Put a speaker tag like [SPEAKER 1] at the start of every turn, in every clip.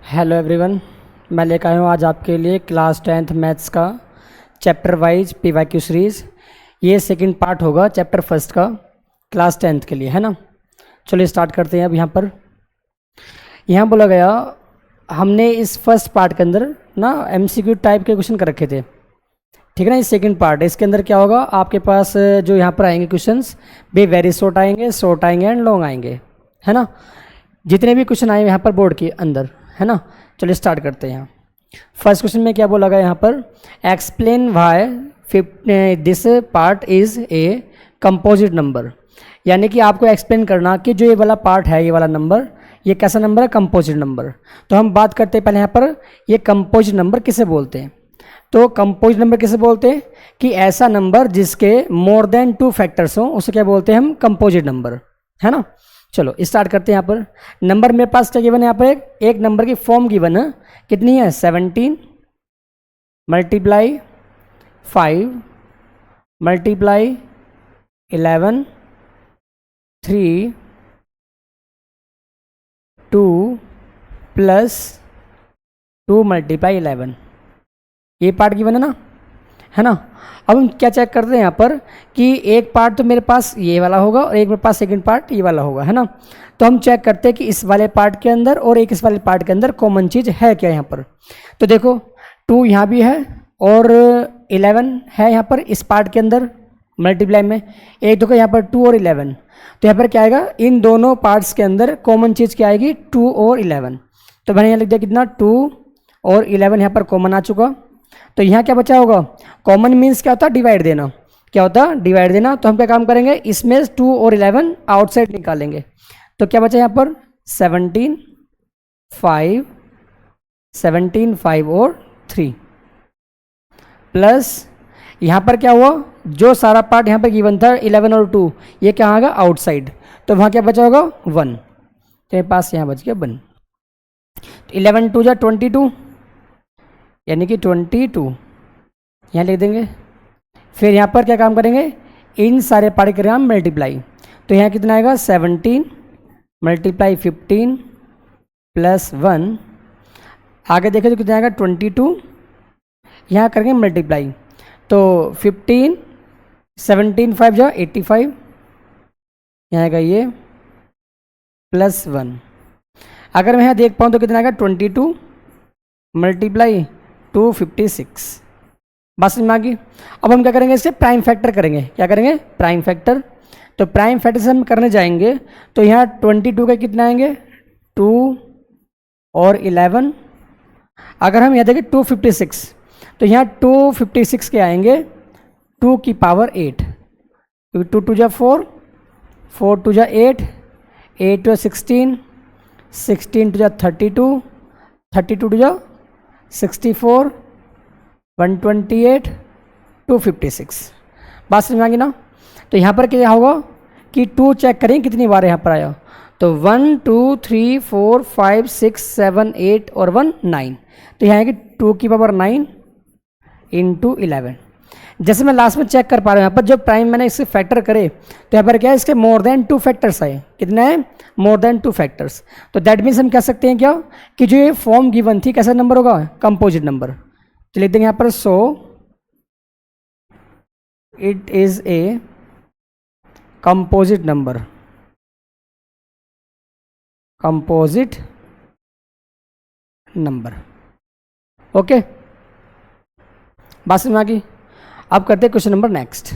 [SPEAKER 1] Hello everyone, मैं लेकर आया हूँ आज आपके लिए क्लास 10th मैथ्स का चैप्टर वाइज पीवाईक्यू सीरीज़। ये सेकंड पार्ट होगा चैप्टर फर्स्ट का क्लास 10th के लिए, है ना। चलिए स्टार्ट करते हैं। अब यहाँ बोला गया, हमने इस फर्स्ट पार्ट के अंदर ना एमसीक्यू टाइप के क्वेश्चन कर रखे थे, ठीक है ना। ये सेकंड पार्ट है, इसके अंदर क्या होगा, आपके पास जो यहाँ पर आएंगे क्वेश्चंस वे वेरी शॉर्ट आएंगे एंड लॉन्ग आएंगे, है ना। जितने भी क्वेश्चन आए यहाँ पर बोर्ड के अंदर, है ना। चलिए स्टार्ट करते हैं। यहाँ फर्स्ट क्वेश्चन में क्या बोला गया, यहाँ पर explain why this part is a composite number. यानी कि आपको एक्सप्लेन करना कि जो ये वाला पार्ट है, ये वाला नंबर, ये कैसा नंबर है, कंपोजिट नंबर। तो हम बात करते हैं पहले यहाँ पर ये कंपोजिट नंबर किसे बोलते हैं। तो कंपोजिट नंबर किसे बोलते हैं कि ऐसा नंबर जिसके मोर देन 2 फैक्टर्स हों, उसे क्या बोलते हैं हम, कंपोजिट नंबर, है ना। चलो स्टार्ट करते हैं। यहाँ पर नंबर मेरे पास क्या गिवन है, यहाँ पर एक नंबर की फॉर्म गिवन है, कितनी है, 17 मल्टीप्लाई 5 मल्टीप्लाई 11 3 2 प्लस 2 मल्टीप्लाई 11, ये पार्ट गिवन है ना। अब हम क्या चेक करते हैं यहाँ पर कि एक पार्ट तो मेरे पास ये वाला होगा और एक मेरे पास सेकंड पार्ट ये वाला होगा, है ना। तो हम चेक करते हैं कि इस वाले पार्ट के अंदर और एक इस वाले पार्ट के अंदर कॉमन चीज़ है क्या यहाँ पर। तो देखो 2 यहाँ भी है और 11 है यहाँ पर इस पार्ट के अंदर मल्टीप्लाई में। एक देखो यहाँ पर 2 और 11, तो यहाँ पर क्या आएगा, इन दोनों पार्ट्स के अंदर कॉमन चीज़ क्या आएगी, 2 और 11। तो मैंने यहाँ लिख दिया कितना, 2 और 11 यहाँ पर कॉमन आ चुका। तो यहाँ क्या बचा होगा, कॉमन मीन्स क्या होता है, डिवाइड देना। क्या होता है, डिवाइड देना। तो हम क्या काम करेंगे, इसमें 2 और 11 आउटसाइड निकालेंगे। तो क्या बचा यहाँ पर, 17 5 और 3 प्लस यहाँ पर क्या हुआ, जो सारा पार्ट यहाँ पर गिवन था 11 और 2, ये क्या आएगा आउटसाइड। तो वहाँ क्या बचा होगा, 1। तो मेरे पास यहाँ बच गया 1। तो 11 2 जा 22, यानी कि 22 यहाँ लिख देंगे। फिर यहाँ पर क्या काम करेंगे, इन सारे पार्ट करेंगे हम मल्टीप्लाई। तो यहाँ कितना आएगा, 17 मल्टीप्लाई 15 प्लस 1, आगे देखें तो कितना आएगा 22, यहाँ करेंगे मल्टीप्लाई। तो 15 17 5 जा 85, यहाँ आएगा ये प्लस 1। अगर मैं यहाँ देख पाऊँ तो कितना आएगा 22 मल्टीप्लाई 256, बस समझ में आ गई। अब हम क्या करेंगे, इससे प्राइम फैक्टर करेंगे। क्या करेंगे, प्राइम फैक्टर। तो प्राइम फैक्टर से हम करने जाएंगे तो यहाँ 22 का कितना आएंगे, 2 और 11। अगर हम यहाँ देखें 256, तो यहाँ 256 के आएंगे 2 की पावर 8, क्योंकि 2 2 जा 4 4 2 जा 8 8 2 16 16 2 जा 32 32 2 जा 64 128 256, बात समझ में आ गई ना। तो यहाँ पर क्या होगा कि 2 चेक करें कितनी बार यहाँ पर आया। तो 1 2 3 4 5 6 7 8 और 1 9। तो यहाँ है कि 2 की पावर 9 इंटू 11। जैसे मैं लास्ट में चेक कर पा रहा हूँ यहाँ पर जब प्राइम मैंने इसके फैक्टर करे तो यहाँ पर क्या है, इसके मोर देन 2 फैक्टर्स आए। कितने हैं, मोर देन 2 फैक्टर्स। तो दैट मीन्स हम कह सकते हैं क्या कि जो ये फॉर्म गिवन थी कैसा नंबर होगा, कंपोजिट नंबर। तो लिख देंगे यहाँ पर, so it is a composite number, composite number. Okay, बात समझ में आ गई। अब करते हैं क्वेश्चन नंबर नेक्स्ट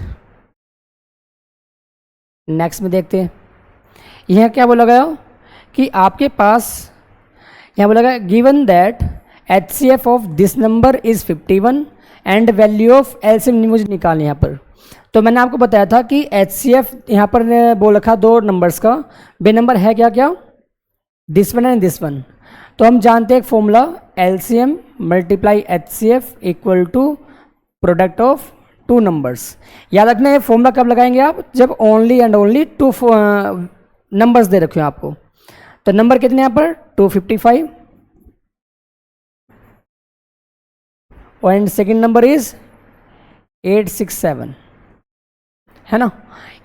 [SPEAKER 1] में देखते हैं। यह क्या बोला गया कि आपके पास यहाँ बोला गया, given that HCF of this number is 51 and value of LCM मुझे निकालनी यहाँ पर। तो मैंने आपको बताया था कि HCF यहाँ पर बोल रखा 2 नंबर्स का, बे नंबर है क्या क्या, this one and this one. तो हम जानते हैं एक formula, LCM multiply HCF equal to product of 2 numbers. याद रखना है फॉर्मूला कब लगाएंगे आप, जब ओनली एंड ओनली 2 नंबर्स दे रखे हो आपको। तो नंबर कितने यहाँ पर, 255 एंड सेकेंड नंबर इज 867, है ना।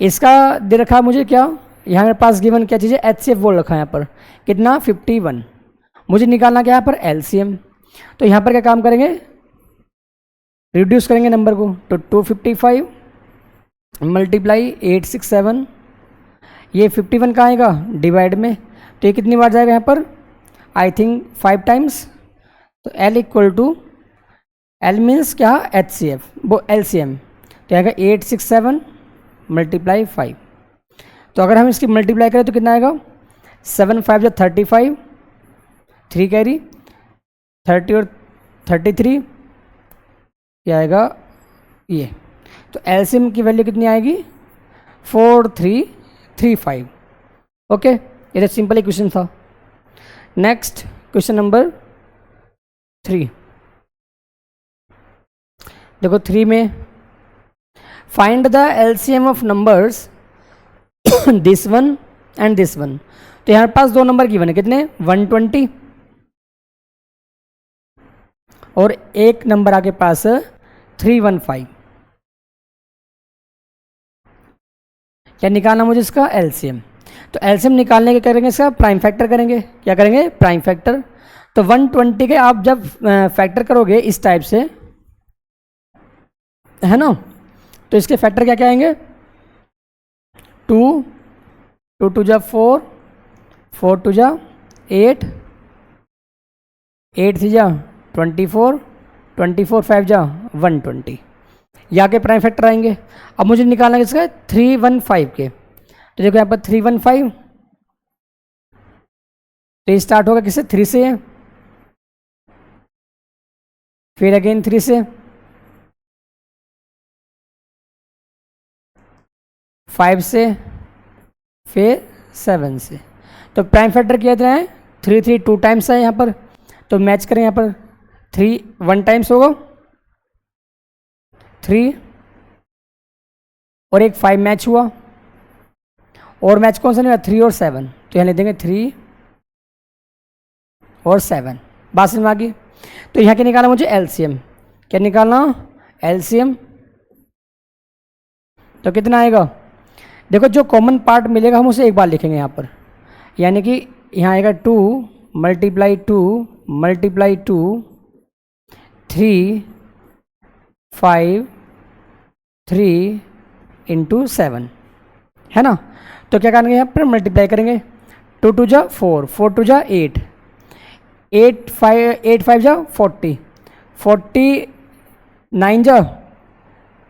[SPEAKER 1] इसका दे रखा मुझे क्या, यहाँ मेरे पास गिवन क्या चीज़ है, HCF बोल रखा है यहाँ पर कितना, 51। मुझे निकालना क्या है यहाँ पर एलसीएम। तो यहाँ पर क्या काम करेंगे, रिड्यूस करेंगे नंबर को। तो 255 मल्टीप्लाई 867, ये 51 कहाँ आएगा डिवाइड में, तो ये कितनी बार जाएगा यहाँ पर, आई थिंक 5 टाइम्स। तो L equal to, L means क्या, HCF, वो LCM, तो आएगा 867 मल्टीप्लाई 5। तो अगर हम इसकी मल्टीप्लाई करें तो कितना आएगा, 7 5 जो 35, 3 कैरी 30 और 33, क्या आएगा ये। तो एलसीएम की वैल्यू कितनी आएगी, 4335। ओके, ये तो सिंपल इक्वेशन था। नेक्स्ट क्वेश्चन नंबर 3, देखो 3 में find the LCM of numbers this one and this one. तो यहाँ पास दो नंबर गिवन है, कितने, 120, और एक नंबर आगे पास 315। क्या निकालना मुझे इसका एलसीएम। तो एलसीएम निकालने के करेंगे इसका प्राइम फैक्टर करेंगे। क्या करेंगे, प्राइम फैक्टर। तो 120 के आप जब फैक्टर करोगे इस टाइप से, है ना, तो इसके फैक्टर क्या क्या आएंगे, 2 2 2 जा 4 4 2 जा 8 8 3 जा 24 24 5 जा 120, यहाँ के प्राइम फैक्टर आएंगे। अब मुझे निकालना है इसका 315 के। तो देखो यहाँ पर 315, तो ये स्टार्ट होगा किससे, 3 से, फिर अगेन 3 से, 5 से, फिर 7 से। तो प्राइम फैक्टर किया जाए 3 3 2 टाइम्स है यहाँ पर, तो मैच करें यहाँ पर 3 1 टाइम्स होगा 3, और एक 5 मैच हुआ, और मैच कौन सा नहीं हुआ, 3 और 7। तो यहाँ लिख देंगे 3 और 7। बात समझ में आ गई। तो यहाँ क्या निकालना मुझे एलसीएम। क्या निकालना, एलसीएम। तो कितना आएगा, देखो जो कॉमन पार्ट मिलेगा हम उसे एक बार लिखेंगे यहाँ पर, यानी कि यहाँ आएगा 2 मल्टीप्लाई 2 मल्टीप्लाई 2 3 5 3 इंटू 7, है ना। तो क्या करेंगे यहाँ पर मल्टीप्लाई करेंगे, 2 2 जा 4 4 2 जा 8 8 5 जा 40 49 जा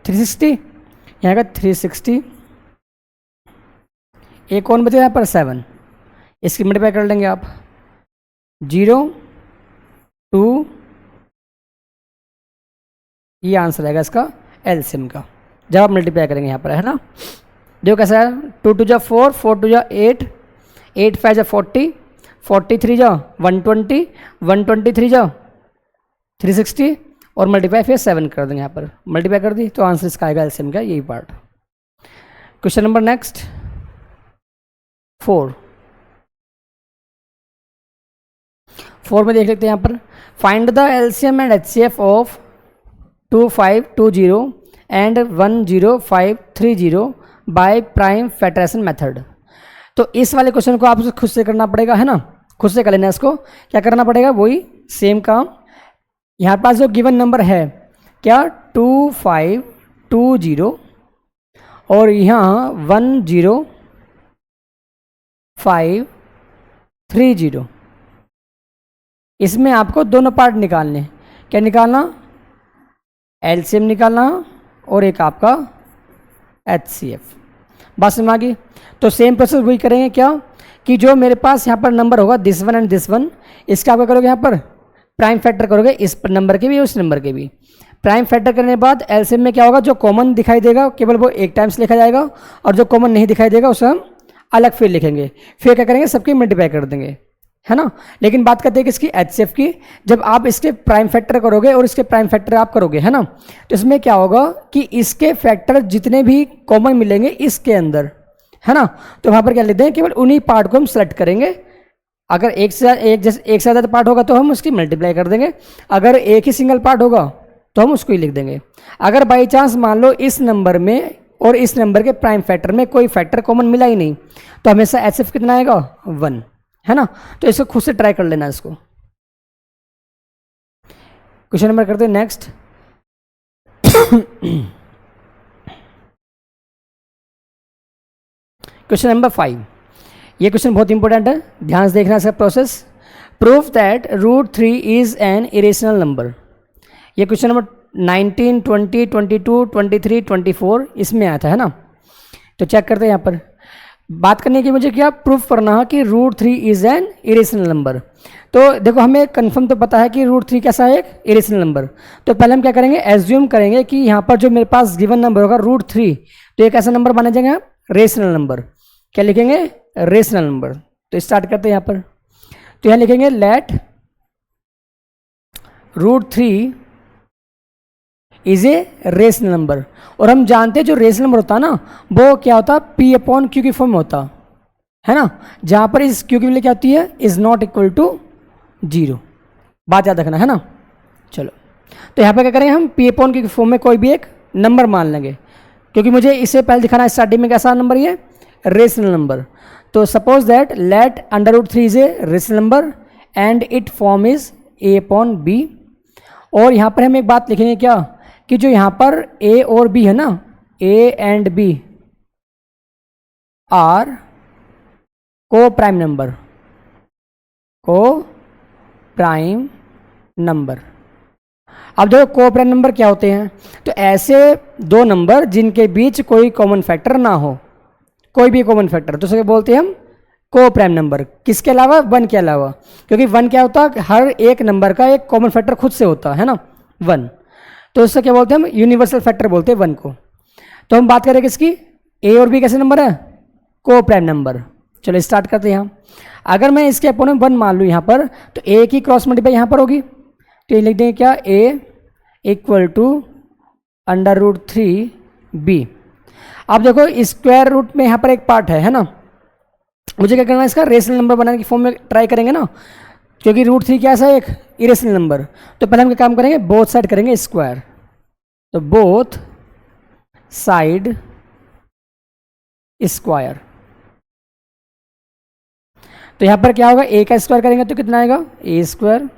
[SPEAKER 1] 360, यहाँ का 360, एक कौन बचे यहाँ पर 7, इसकी मल्टीप्लाई कर लेंगे आप, 0 2, ये आंसर आएगा इसका एलसीएम का जब आप मल्टीप्लाई करेंगे यहाँ पर, है ना। देखो कैसा है, 2 2 जा 4 4 2 जा 8 8 5 जा 40 43 जा 120 123 जा 360, और मल्टीप्लाई फिर 7 कर देंगे यहाँ पर, मल्टीप्लाई कर दी तो आंसर इसका आएगा एलसीएम का यही पार्ट। क्वेश्चन नंबर नेक्स्ट 4 में देख लेते हैं यहाँ पर, find the LCM and HCF of 2520 and 10530 by prime factorisation method. तो इस वाले क्वेश्चन को आप खुद से करना पड़ेगा, है ना, खुद से कर लेना। इसको क्या करना पड़ेगा, वही सेम काम। यहाँ पास जो गिवन नंबर है क्या, 2520, और यहाँ 10530, इसमें आपको दोनों पार्ट निकालने। क्या निकालना, एलसीएम निकालना, और एक आपका एचसीएफ। बात समझ में आ गई। तो सेम प्रोसेस वही करेंगे, क्या कि जो मेरे पास यहाँ पर नंबर होगा this one and this one, इसका आप क्या करोगे, यहाँ पर प्राइम फैक्टर करोगे, इस नंबर के भी उस नंबर के भी। प्राइम फैक्टर करने के बाद एलसीएम में क्या होगा, जो कॉमन दिखाई देगा केवल वो एक टाइम्स लिखा जाएगा, और जो कॉमन नहीं दिखाई देगा उसे हम अलग फिर लिखेंगे। फिर क्या करेंगे, सबकी मल्टीप्लाई कर देंगे, है ना। लेकिन बात करते हैं किसकी, एचसीएफ की। जब आप इसके प्राइम फैक्टर करोगे और इसके प्राइम फैक्टर आप करोगे, है ना, तो इसमें क्या होगा कि इसके फैक्टर जितने भी कॉमन मिलेंगे इसके अंदर, है ना, तो वहाँ पर क्या लिखते हैं, केवल उन्हीं पार्ट को हम सेलेक्ट करेंगे। अगर एक से ज़्यादा पार्ट होगा तो हम उसकी मल्टीप्लाई कर देंगे, अगर एक ही सिंगल पार्ट होगा तो हम उसको ही लिख देंगे। अगर बाई चांस मान लो इस नंबर में और इस नंबर के प्राइम फैक्टर में कोई फैक्टर कॉमन मिला ही नहीं, तो हमेशा एचसीएफ कितना आएगा, 1, है ना। तो इसको खुद से ट्राई कर लेना इसको। क्वेश्चन नंबर करते हैं नेक्स्ट। क्वेश्चन नंबर 5, ये क्वेश्चन बहुत इंपॉर्टेंट है, ध्यान से देखना इसका process. Proof that √3 is an irrational number. ये क्वेश्चन नंबर 19, 20, 22, 23, 24 इसमें आया था, है ना। तो चेक करते हैं यहाँ पर, बात करने की मुझे क्या प्रूफ करना है कि √3 इज एन इरेशनल नंबर। तो देखो हमें कंफर्म तो पता है कि √3 कैसा है, एक इरेशनल नंबर। तो पहले हम क्या करेंगे, एज्यूम करेंगे कि यहाँ पर जो मेरे पास गिवन नंबर होगा √3, तो एक ऐसा नंबर बना जाएगा रेशनल नंबर। क्या लिखेंगे, रेशनल नंबर। तो स्टार्ट करते हैं यहाँ पर, तो यहाँ लिखेंगे let √3 is a rational number. और हम जानते हैं जो रेशनल नंबर होता है ना, वो क्या होता है, P/Q की फॉर्म में होता है ना, जहाँ पर इस Q की वैल्यू क्या होती है, इज नॉट इक्वल टू 0। बात याद रखना, है ना। चलो, तो यहाँ पर क्या करेंगे, हम P/Q की फॉर्म में कोई भी एक नंबर मान लेंगे, क्योंकि मुझे इससे पहले दिखाना है स्टार्टिंग में कैसा नंबर, ये रेशनल नंबर। तो suppose that let √3 is a rational number and it form is A/B। और यहाँ पर हम एक बात लिखेंगे क्या, कि जो यहाँ पर A और B है ना, A एंड B आर को prime number, coprime number. अब देखो को प्राइम नंबर क्या होते हैं, तो ऐसे दो नंबर जिनके बीच कोई कॉमन फैक्टर ना हो, कोई भी कॉमन फैक्टर, तो उसे बोलते हैं हम को प्राइम नंबर। किसके अलावा, 1 के अलावा, क्योंकि 1 क्या होता है, हर एक नंबर का एक कॉमन फैक्टर खुद से होता है ना, 1। तो इससे क्या बोलते हैं हम, यूनिवर्सल फैक्टर बोलते हैं 1 को। तो हम बात करेंगे किसकी, A और B कैसे नंबर है, को प्राइम नंबर। चलो स्टार्ट करते हैं यहाँ। अगर मैं इसके अपोनेंट 1 मान लूँ यहाँ पर, तो A की क्रॉस मल्टीप्लाई यहाँ पर होगी, तो ये लिख देंगे क्या, A इक्वल टू √3B। अब देखो स्क्वायर रूट में यहाँ पर एक पार्ट है ना, मुझे क्या करना है, इसका रेशनल नंबर बनाने की फॉर्म में ट्राई करेंगे ना, क्योंकि √3 क्या ऐसा एक इरेशनल नंबर। तो पहले हम क्या काम करेंगे, बोथ साइड करेंगे स्क्वायर। तो बोथ साइड स्क्वायर, तो यहां पर क्या होगा, A का स्क्वायर करेंगे तो कितना आएगा, A²।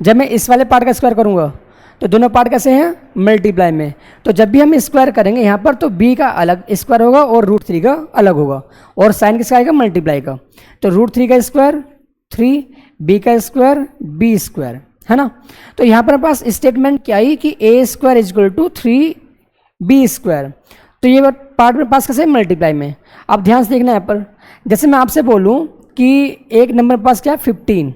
[SPEAKER 1] जब मैं इस वाले पार्ट का स्क्वायर करूंगा तो दोनों पार्ट कैसे हैं, मल्टीप्लाई में। तो जब भी हम स्क्वायर करेंगे यहाँ पर, तो B का अलग स्क्वायर होगा और √3 का अलग होगा, और साइन किसका आएगा, मल्टीप्लाई का। तो √3 का स्क्वायर 3, B का स्क्वायर B², है ना। तो यहाँ पर पास स्टेटमेंट क्या आई कि A² इक्वल टू 3B²। तो ये पार्ट में पास कैसे, मल्टीप्लाई में। अब ध्यान से देखना यहाँ पर, जैसे मैं आपसे बोलूँ कि एक नंबर पास क्या है 15,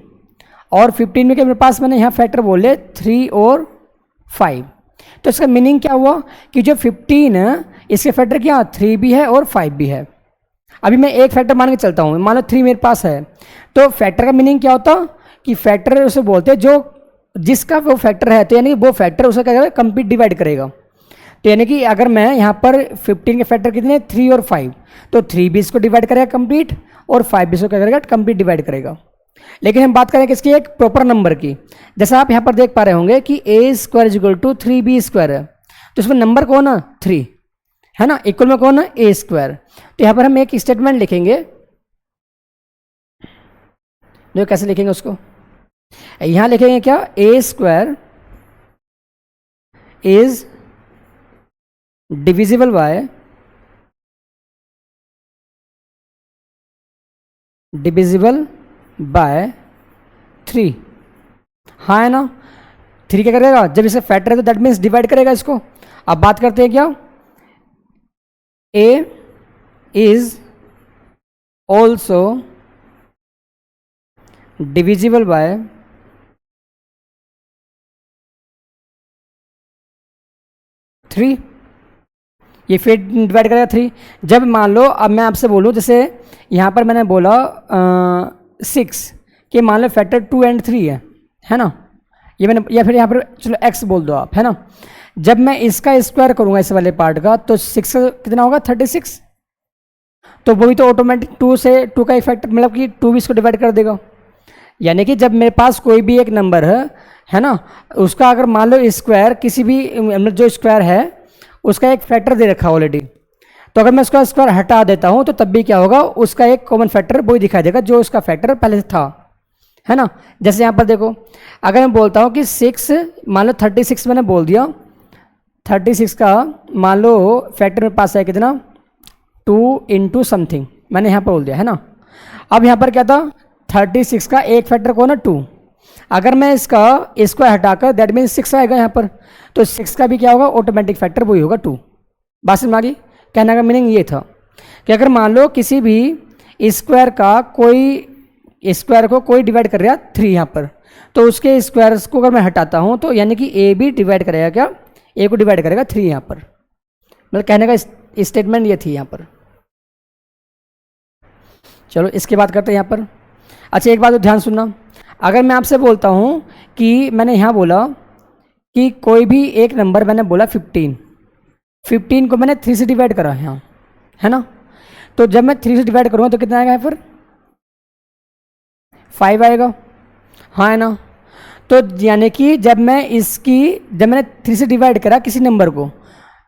[SPEAKER 1] और 15 में क्या मेरे पास मैंने यहाँ फैक्टर बोले 3 और 5। तो इसका मीनिंग क्या हुआ कि जो 15 है इसके फैक्टर क्या 3 भी है और 5 भी है। अभी मैं एक फैक्टर मान के चलता हूँ, मान लो 3 मेरे पास है, तो फैक्टर का मीनिंग क्या होता कि फैक्टर उसे बोलते हैं जो जिसका वो फैक्टर है, तो यानी वो फैक्टर उसे क्या करेगा, कंप्लीट डिवाइड करेगा। तो यानी कि अगर मैं यहाँ पर 15 के फैक्टर कितने 3 और 5, तो 3 भी इसको डिवाइड करेगा कंप्लीट, और 5 भी इसको क्या करेगा, कंप्लीट डिवाइड करेगा। लेकिन हम बात करें किसकी, एक प्रॉपर नंबर की। जैसा आप यहाँ पर देख पा रहे होंगे कि A² इक्वल टू 3B² है, तो इसमें नंबर कौन है 3, है ना, इक्वल में कौन है A²। तो यहाँ पर हम एक स्टेटमेंट लिखेंगे, जो कैसे लिखेंगे उसको, यहाँ लिखेंगे क्या, A² is divisible by bye 3। हाँ है ना, 3 क्या करेगा, जब इसे फैक्टर है तो दैट मीन्स डिवाइड करेगा इसको। अब बात करते हैं क्या, A is also divisible by 3, ये फिर डिवाइड करेगा 3। जब मान लो अब मैं आपसे बोलूँ, जैसे यहाँ पर मैंने बोला 6 कि मान लो फैक्टर 2 और 3 है ना, ये मैंने, या फिर यहाँ पर चलो x बोल दो आप, है ना। जब मैं इसका स्क्वायर करूँगा इस वाले पार्ट का, तो 6 का कितना होगा 36, तो वो भी तो ऑटोमेटिक 2 से 2 का इफेक्ट, मतलब कि 2 भी इसको डिवाइड कर देगा। यानी कि जब मेरे पास कोई भी एक नंबर है ना, उसका अगर मान लो स्क्वायर किसी भी जो स्क्वायर है उसका एक फैक्टर दे रखा ऑलरेडी, तो अगर मैं उसका स्क्वायर हटा देता हूँ तो तब भी क्या होगा, उसका एक कॉमन फैक्टर वही दिखाई देगा जो उसका फैक्टर पहले से था, है ना। जैसे यहाँ पर देखो, अगर मैं बोलता हूँ कि 6, मान लो 36 मैंने बोल दिया, 36 का मान लो फैक्टर मेरे पास है कितना, 2 इंटू समथिंग, मैंने यहाँ पर बोल दिया है ना। अब यहाँ पर क्या था, 36 का एक फैक्टर कौन है, 2। अगर मैं इसका स्क्वायर हटाकर, दैट मीन्स 6 आएगा यहाँ पर, तो 6 का भी क्या होगा, ऑटोमेटिक फैक्टर वही होगा 2। बात समझ में आ गई। कहने का मीनिंग ये था कि अगर मान लो किसी भी स्क्वायर का कोई स्क्वायर को कोई डिवाइड कर रहा है 3 यहाँ पर, तो उसके स्क्वायर्स को अगर मैं हटाता हूँ तो यानी कि ए भी डिवाइड करेगा, क्या ए को डिवाइड करेगा 3 यहाँ पर। मतलब कहने का स्टेटमेंट ये थी यहाँ पर। चलो इसके बाद करते हैं यहाँ पर। अच्छा एक बात तो ध्यान सुनना, अगर मैं आपसे बोलता हूँ कि मैंने यहाँ बोला कि कोई भी एक नंबर, मैंने बोला 15 को मैंने 3 से डिवाइड करा यहाँ, है ना। तो जब मैं 3 से डिवाइड करूँगा तो कितना आएगा यहाँ पर, 5 आएगा, हाँ है ना। तो यानी कि जब मैंने 3 से डिवाइड करा किसी नंबर को,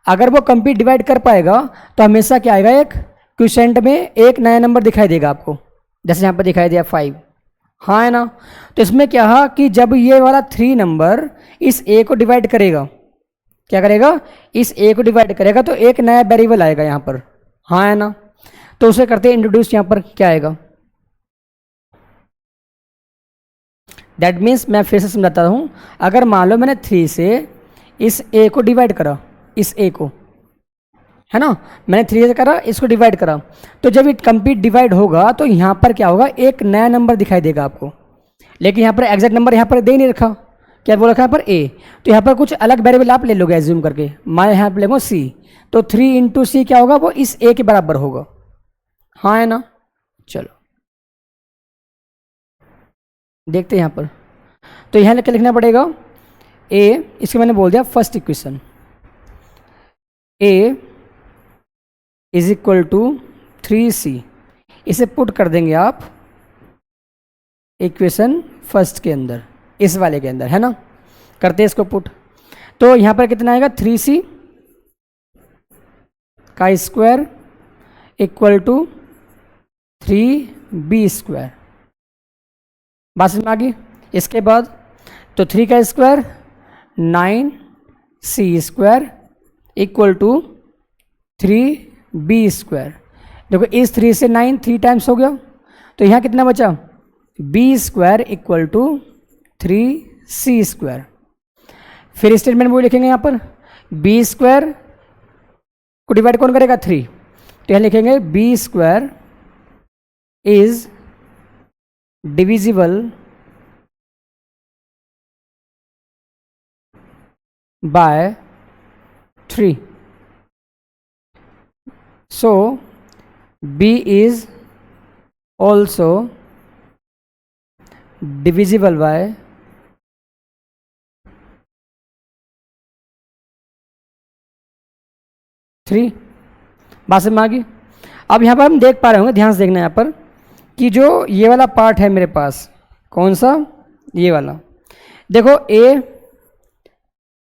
[SPEAKER 1] अगर वो कंप्लीट डिवाइड कर पाएगा तो हमेशा क्या आएगा, एक क्वोशिएंट में एक नया नंबर दिखाई देगा आपको, जैसे यहाँ पर दिखाई दिया 5, हाँ है ना। तो इसमें क्या है कि जब ये वाला 3 नंबर इस ए को डिवाइड करेगा, क्या करेगा, इस ए को डिवाइड करेगा, तो एक नया वेरिएबल आएगा यहाँ पर, हाँ है ना। तो उसे करते हैं इंट्रोड्यूस, यहाँ पर क्या आएगा, दैट मीन्स मैं फिर से समझाता हूँ। अगर मान लो मैंने 3 से इस ए को डिवाइड करा, इस ए को, है ना, मैंने 3 से करा, इसको डिवाइड करा, तो जब ये कंप्लीट डिवाइड होगा तो यहाँ पर क्या होगा, एक नया नंबर दिखाई देगा आपको। लेकिन यहाँ पर एग्जैक्ट नंबर यहाँ पर दे नहीं रखा, क्या बोला यहाँ पर ए, तो यहाँ पर कुछ अलग वेरिएबल आप ले लोगे एज्यूम करके, मैं यहाँ पर लेगा सी, तो 3 इंटू सी क्या होगा, वो इस ए के बराबर होगा, हाँ है ना। चलो देखते हैं यहाँ पर, तो यहाँ क्या लिखना पड़ेगा, ए, इसको मैंने बोल दिया first equation, a is equal to 3c, इसे पुट कर देंगे आप इक्वेशन फर्स्ट के अंदर, इस वाले के अंदर, है ना। करते हैं इसको पुट, तो यहाँ पर कितना आएगा, 3c का square equal to 3b square, बात समझ में आ गई। इसके बाद तो 3 का square 9c square equal to 3b square. देखो इस 3 से 9 3 टाइम्स हो गया, तो यहाँ कितना बचा, b square equal to 3c square. फिर स्टेटमेंट वो लिखेंगे यहाँ पर, b स्क्वायर को डिवाइड कौन करेगा, 3, तो यहाँ लिखेंगे b square is divisible by 3, so b is also divisible by 3। बात समझ में आ गई। अब यहाँ पर हम देख पा रहे होंगे, ध्यान से देखना यहाँ पर कि जो ये वाला पार्ट है मेरे पास, कौन सा, ये वाला, देखो a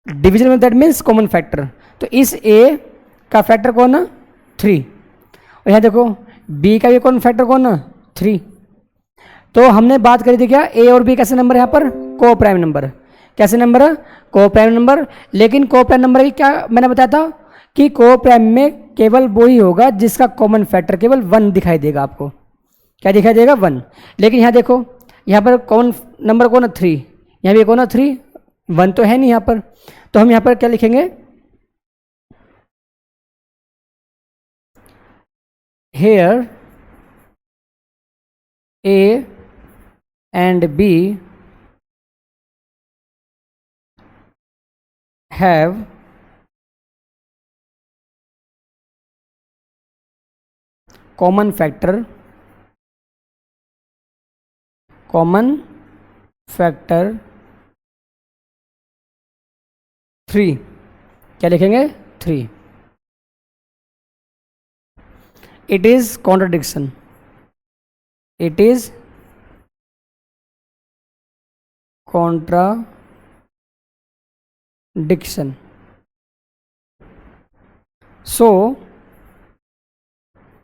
[SPEAKER 1] डिविजन में, दैट मीन्स कॉमन फैक्टर, तो इस a का फैक्टर कौन है, 3, और यहाँ देखो b का भी कौन फैक्टर कौन है, 3। तो हमने बात करी थी क्या, a और b कैसे नंबर है यहाँ पर, को प्राइम नंबर, कैसे नंबर है, को प्राइम नंबर। लेकिन को प्राइम नंबर की क्या मैंने बताया था कि को प्राइम में केवल वो ही होगा जिसका कॉमन फैक्टर केवल 1 दिखाई देगा आपको, क्या दिखाई देगा, 1। लेकिन यहाँ देखो, यहाँ पर कौन नंबर कौन है, 3, यहाँ भी कौन है 3, 1 तो है नहीं यहाँ पर, तो हम यहाँ पर क्या लिखेंगे, here a and b have common factor 3, क्या लिखेंगे, 3। It is contradiction, it is contradiction, so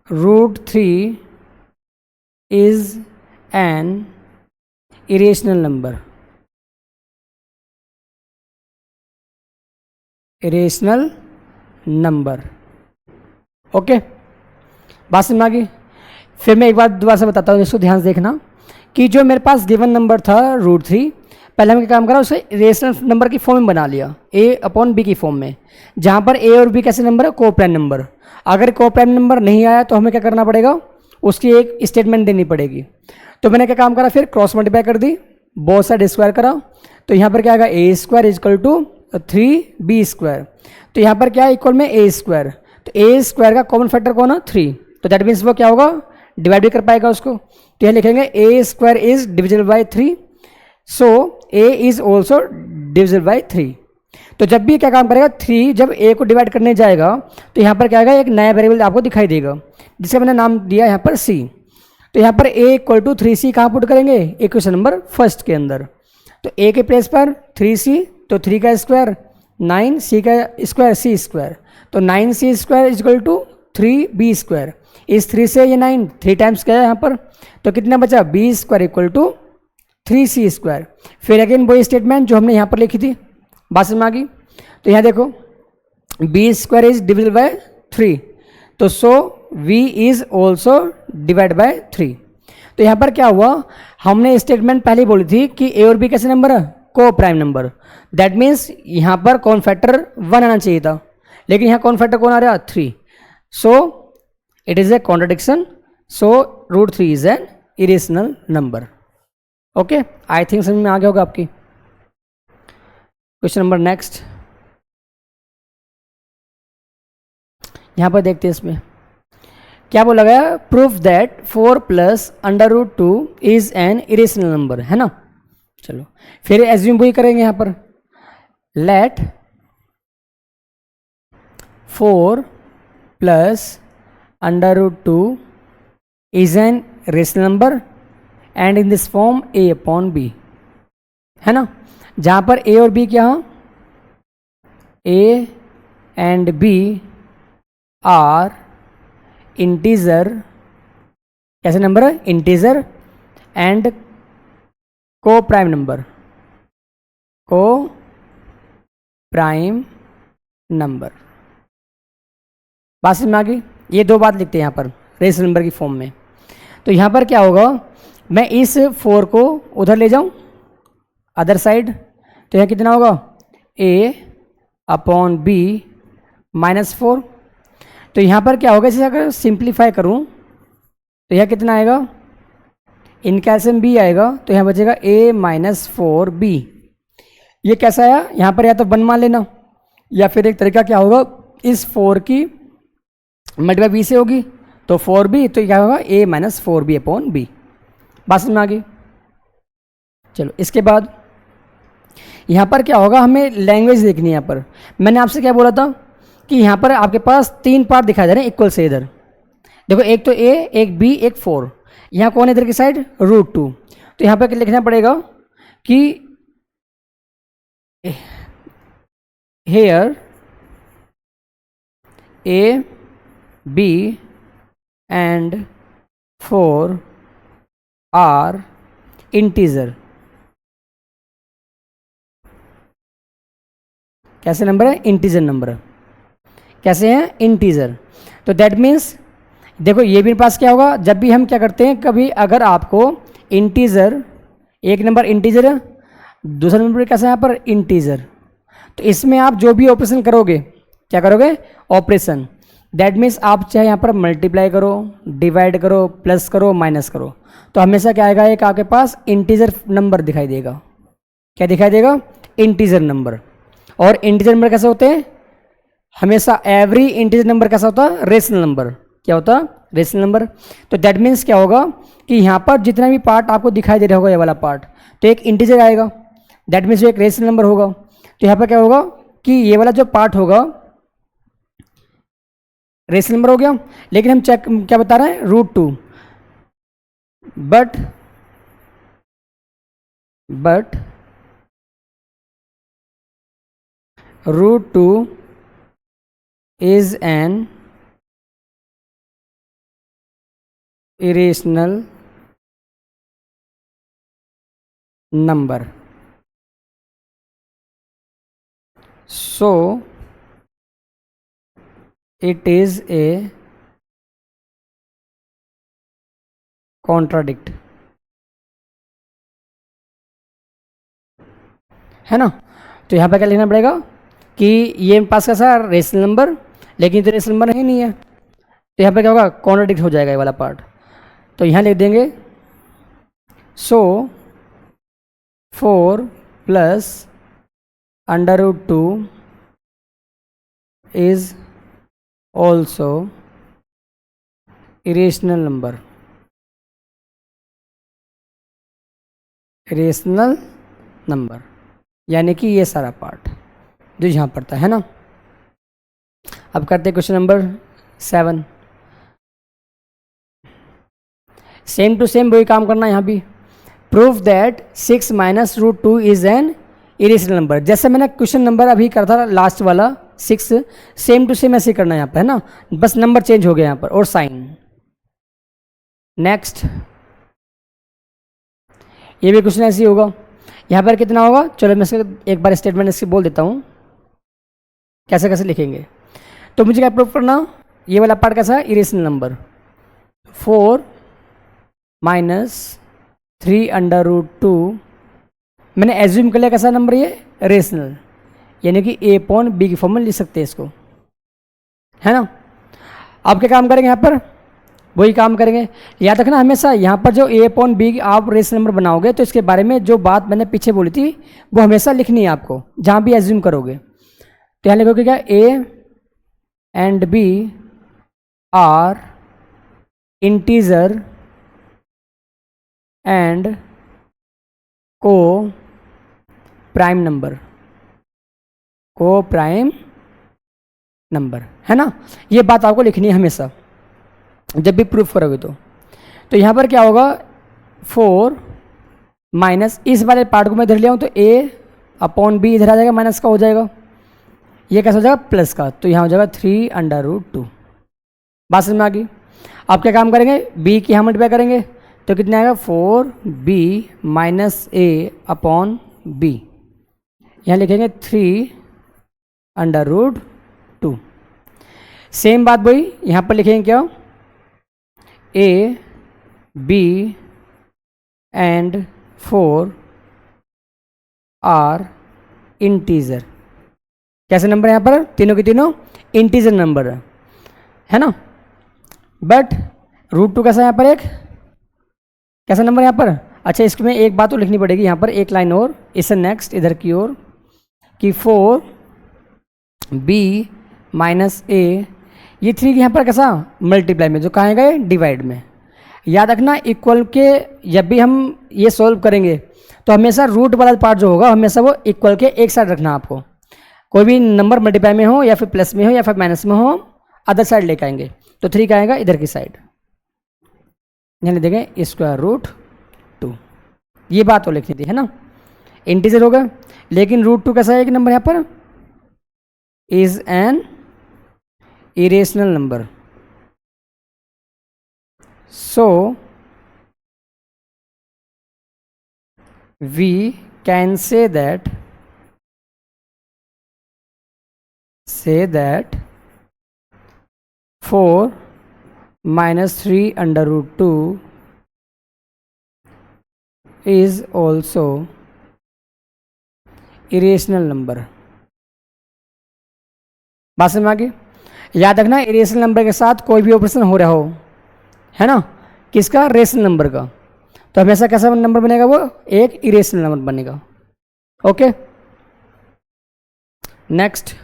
[SPEAKER 1] root 3 is an irrational number, irrational number. Okay, बात समझ आ गई। फिर मैं एक बार दोबारा से बताता हूँ, इसको ध्यान से देखना कि जो मेरे पास गिवन नंबर था √3, पहले हमने क्या काम करा, उसे रेशनल नंबर की फॉर्म में बना लिया, a/b की फॉर्म में, जहाँ पर a और b कैसे नंबर है, को प्राइम नंबर। अगर को प्राइम नंबर नहीं आया तो हमें क्या करना पड़ेगा, उसकी एक स्टेटमेंट देनी पड़ेगी। तो मैंने क्या काम करा, फिर क्रॉस मल्टीप्लाई कर दी, बोथ साइड स्क्वायर करा, तो यहाँ पर क्या आएगा, a² इजकल टू 3b²। तो यहाँ पर क्या है, इक्वल में a², तो a² का कॉमन फैक्टर कौन है, 3, तो दैट मीन्स वो क्या होगा, डिवाइड भी कर पाएगा उसको। तो यहाँ लिखेंगे a² is divisible by 3, so a is also divisible by 3। तो जब भी क्या काम करेगा, 3 जब a को डिवाइड करने जाएगा तो यहाँ पर क्या आएगा, एक नया वेरिएबल आपको दिखाई देगा, जिसका मैंने नाम दिया यहाँ पर c। तो यहाँ पर a इक्वल टू 3c कहाँ पुट करेंगे, इक्वेशन नंबर फर्स्ट के अंदर। तो a के प्लेस पर 3c, तो 3 का स्क्वायर 9, c का स्क्वायर c², तो 9c² इजकल टू 3b²। इस 3 से ये 9 3 टाइम्स गया यहाँ पर, तो कितना बचा, b² इक्वल टू 3c²। फिर अगेन वही स्टेटमेंट जो हमने यहाँ पर लिखी थी, बात समझ आ गई। तो यहाँ देखो b² इज डिविजिबल बाय 3, तो सो v is also divide by 3। तो यहाँ पर क्या हुआ, हमने स्टेटमेंट पहले ही बोली थी कि a और b कैसे नंबर है, को प्राइम नंबर। दैट मीन्स यहाँ पर कौन फैक्टर 1 आना चाहिए था, लेकिन यहाँ कौन फैक्टर कौन आ रहा है, 3। So it is a contradiction, so √3 is an irrational number. Okay, I think समझ में आ गया होगा आपकी। क्वेश्चन नंबर नेक्स्ट, यहाँ पर देखते हैं इसमें क्या बोला गया, proof that 4 + √2 is an irrational number, है ना। चलो फिर एज्यूम वही करेंगे यहाँ पर, let 4 + √2 is an rational number and in this form a/b, है ना। जहाँ पर a और b क्या, a and b are integer, कैसे नंबर है, integer and coprime number, coprime number. बात समझ में आ गई। ये दो बात लिखते हैं यहाँ पर रेशनल नंबर की फॉर्म में। तो यहाँ पर क्या होगा, मैं इस 4 को उधर ले जाऊँ अदर साइड, तो यहाँ कितना होगा, a/b -4। तो यहाँ पर क्या होगा, इसे अगर सिंप्लीफाई करूँ तो यह कितना आएगा, इन कैल्शियम b आएगा, तो यहाँ बचेगा a - 4b। ये कैसा आया, यहाँ पर या तो 1 मान लेना, या फिर एक तरीका क्या होगा, इस 4 की मल्टीप्लाई b से होगी, तो 4b, तो क्या होगा, a - 4b/b। बात समझ में आ गई। चलो इसके बाद यहाँ पर क्या होगा, हमें लैंग्वेज देखनी है। यहाँ पर मैंने आपसे क्या बोला था कि यहाँ पर आपके पास 3 पार्ट दिखाई दे रहे हैं इक्वल से। इधर देखो, एक तो a, एक b, एक 4। यहाँ कौन है इधर की साइड, √2। तो यहाँ पर लिखना पड़ेगा कि here a, b and 4 are integer. कैसे नंबर है, इंटीजर नंबर। कैसे हैं, इंटीजर। तो दैट मीन्स देखो, ये भी पास क्या होगा, जब भी हम क्या करते हैं, कभी अगर आपको इंटीजर, एक नंबर इंटीजर है, दूसरा नंबर कैसा है यहाँ पर, इंटीजर, तो इसमें आप जो भी ऑपरेशन करोगे, क्या करोगे, ऑपरेशन, दैट मीन्स आप चाहे यहाँ पर मल्टीप्लाई करो, डिवाइड करो, प्लस करो, माइनस करो, तो हमेशा क्या आएगा, एक आपके पास इंटीजर नंबर दिखाई देगा। क्या दिखाई देगा, इंटीजर नंबर। और इंटीजर नंबर कैसे होते हैं, हमेशा एवरी इंटीजर नंबर कैसा होता है, रेशनल नंबर। क्या होता है, रेशनल नंबर। तो दैट मीन्स क्या होगा कि यहाँ पर जितना भी पार्ट आपको दिखाई दे रहा होगा, ये वाला पार्ट, तो एक इंटीजर आएगा, दैट मीन्स एक रेशनल नंबर होगा। तो यहाँ पर क्या होगा कि ये वाला जो पार्ट होगा रेशनल नंबर हो गया, लेकिन हम चेक क्या बता रहे हैं, √2, but √2 is an irrational number. So it is a contradict, है ना। तो यहाँ पर क्या लिखना पड़ेगा कि ये पास कैसा रेशनल नंबर, लेकिन तो रेशनल नंबर ही नहीं है, तो यहाँ पर क्या होगा, कॉन्ट्राडिक्ट हो जाएगा ये वाला पार्ट। तो यहाँ लिख देंगे सो 4 plus √2 is also irrational number. Irrational number यानी कि ये सारा पार्ट जो यहाँ पड़ता है ना। अब करते हैं question number 7। Same to same वही काम करना है यहाँ भी। Prove that 6 minus √2 is an irrational number. जैसे मैंने क्वेश्चन नंबर अभी करा था लास्ट वाला 6, सेम टू सेम ऐसे करना है यहाँ पर, है ना, बस नंबर चेंज हो गया यहाँ पर और साइन। नेक्स्ट ये भी क्वेश्चन ऐसे ही होगा। यहाँ पर कितना होगा, चलो मैं इसका एक बार स्टेटमेंट इसकी बोल देता हूँ कैसे कैसे लिखेंगे। तो मुझे क्या प्रूव करना, ये वाला पार्ट कैसा है, इरेशनल नंबर। 4 माइनस 3√2 मैंने एज्यूम कर लिया कैसा नंबर, ये रेशनल, यानी कि a/b की फॉर्म में लिख सकते हैं इसको, है ना। आप क्या काम करेंगे यहाँ पर, वही काम करेंगे। याद रखना हमेशा यहाँ पर जो a/b आप रेशनल नंबर बनाओगे तो इसके बारे में जो बात मैंने पीछे बोली थी वो हमेशा लिखनी है आपको जहाँ भी एज्यूम करोगे। तो यहाँ लिखोगे क्या, a and b are integer and coprime number, coprime number, है ना। ये बात आपको लिखनी है हमेशा जब भी प्रूफ करोगे तो यहाँ पर क्या होगा, 4 माइनस इस वाले पार्ट को मैं इधर ले आऊँ तो a/b इधर आ जाएगा, माइनस का हो जाएगा, ये कैसा हो जाएगा, प्लस का, तो यहाँ हो जाएगा 3√2। बात समझ में आ गई। आप क्या काम करेंगे, b की यहाँ मल्टीप्लाई करेंगे तो कितना आएगा, 4b माइनस a/b, यहाँ लिखेंगे 3√2। सेम बात वही यहाँ पर लिखेंगे क्या, a, b and 4 are integer. कैसे नंबर यहाँ पर, तीनों के तीनों इंटीजर नंबर है ना। बट √2 कैसा यहाँ पर, एक कैसा नंबर यहाँ पर। अच्छा, इसमें एक बात तो लिखनी पड़ेगी यहाँ पर, एक लाइन और इससे नेक्स्ट इधर की ओर कि 4b माइनस a, ये 3 यहाँ पर कैसा मल्टीप्लाई में, जो कहाँ गए, डिवाइड में। याद रखना इक्वल के जब भी हम ये सॉल्व करेंगे तो हमेशा रूट वाला पार्ट जो होगा हमेशा वो इक्वल के एक साइड रखना आपको। कोई भी नंबर मल्टीप्लाई में हो या फिर प्लस में हो या फिर माइनस में हो, अदर साइड लेकर आएंगे। तो 3 का आएगा इधर की साइड, यानी देखें √2। ये बात तो लिखनी थी, है ना। इंटीजर होगा लेकिन √2 कैसा है एक नंबर यहाँ पर, is an irrational number. So we can say that 4 minus 3√2 is also irrational number। बात समझ में आ गई। याद रखना इरेशनल नंबर के साथ कोई भी ऑपरेशन हो रहा हो, है ना, किसका, रेशनल नंबर का, तो हमेशा कैसा नंबर बनेगा, वो एक इरेशनल नंबर बनेगा। Okay, next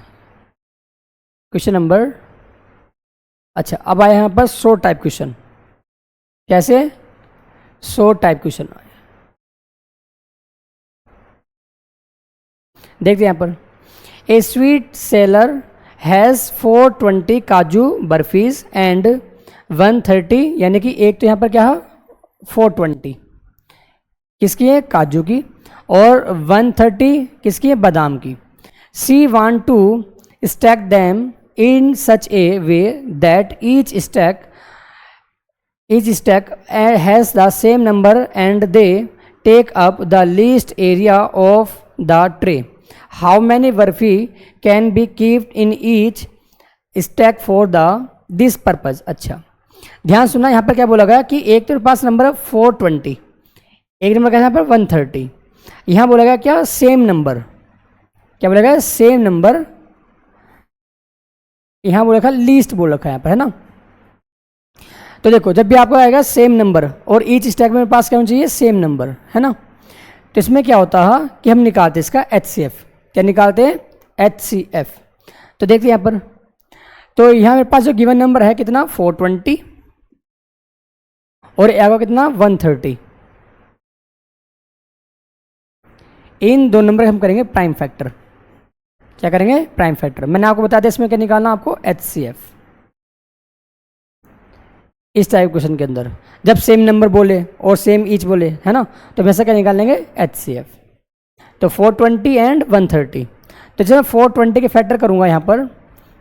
[SPEAKER 1] question number. अच्छा, अब आया यहाँ पर सो टाइप क्वेश्चन। कैसे, सो टाइप क्वेश्चन देखते हैं यहाँ पर। ए स्वीट सेलर हैज़ 420 काजू बर्फीज एंड 130, यानी कि एक तो यहाँ पर क्या है 420 किसकी है, काजू की, और 130 किसकी है, बादाम की। She want to stack them in such a way that each stack has the same number and they take up the least area of the tray, how many barfi can be keeped in each stack for the this purpose. अच्छा ध्यान सुनना, यहाँ पर क्या बोला गया कि एक तो पास नंबर है 420, एक नंबर क्या है यहाँ पर 130, यहाँ बोला गया क्या सेम नंबर, क्या बोला गया सेम नंबर, यहाँ बोला रखा लीस्ट बोल रखा है यहाँ पर, है ना। तो देखो जब भी आपको आएगा सेम नंबर और ईच स्टैक में पास क्या होना चाहिए सेम नंबर, है ना। तो इसमें क्या होता है कि हम निकालते हैं इसका HCF, क्या निकालते हैं HCF। तो देखते हैं यहाँ पर, तो यहाँ मेरे पास जो गिवन नंबर है कितना 420 और आएगा कितना 130, इन दो नंबर हम करेंगे प्राइम फैक्टर, क्या करेंगे प्राइम फैक्टर। मैंने आपको बता दिया इसमें क्या निकालना आपको HCF। इस टाइप क्वेश्चन के अंदर जब सेम नंबर बोले और सेम ईच बोले, है ना, तो वैसा क्या निकाल लेंगे HCF। तो 420 एंड 130, तो जब मैं 420 के फैक्टर करूंगा यहाँ पर,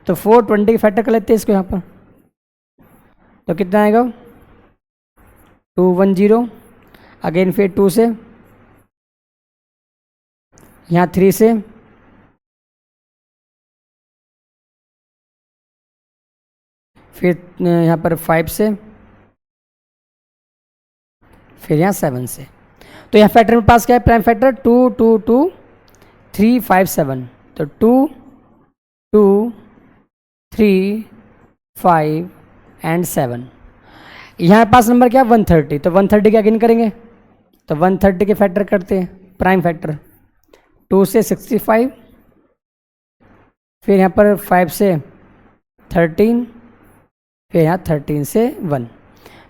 [SPEAKER 1] तो 420 के फैक्टर कर लेते हैं इसको यहाँ पर, तो कितना आएगा 210, अगेन फिर 2 से, यहाँ 3 से, फिर यहाँ पर 5 से, फिर यहाँ 7 से। तो यहाँ फैक्टर में पास क्या है प्राइम फैक्टर 2 2 2 3 5 7, तो 2 2 3 5 एंड 7। यहाँ पास नंबर क्या है 130, तो 130 के अगेन करेंगे, तो 130 के फैक्टर करते हैं प्राइम फैक्टर, 2 से 65, फिर यहाँ पर 5 से 13, फिर यहाँ 13 से 1।